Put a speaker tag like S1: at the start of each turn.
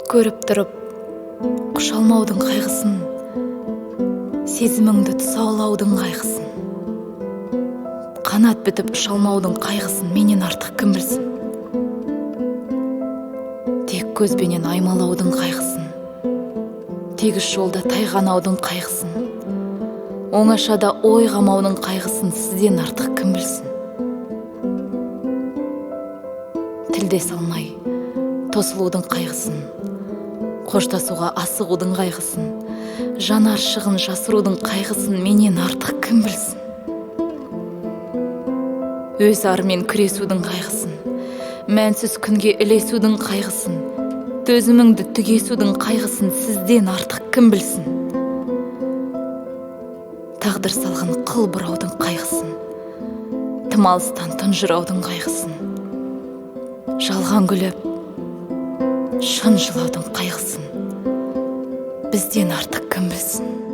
S1: Көріп тұрып құша алмаудың қайғысын, сезіміңді тұсаулаудың қайғысын, қанат бітіп ұша алмаудың қайғысын менен артық кім білсін? Тек көзбенен аймалаудың қайғысын, тегіс жолда тайғанаудың қайғысын, оңашада ойғамаудың қайғысын сізден артық кім білсін? Тілдесе алмай тосылудың қайғысын, қоштасуға асығудың қайғысын, жанар шығын жасырудың қайғысын менен артық кім білсін? Өз арымен күресудің қайғысын, мәнсіз күнге ілесудің қайғысын, төзіміңді түгесудің қайғысын сізден артық кім білсін? Тағдыр салған қыл бұраудың қайғысын, тым алыстан тұнжыраудың қайғысын, жалған күліп шын жылаудың қайғысын бізден артық кім білсін?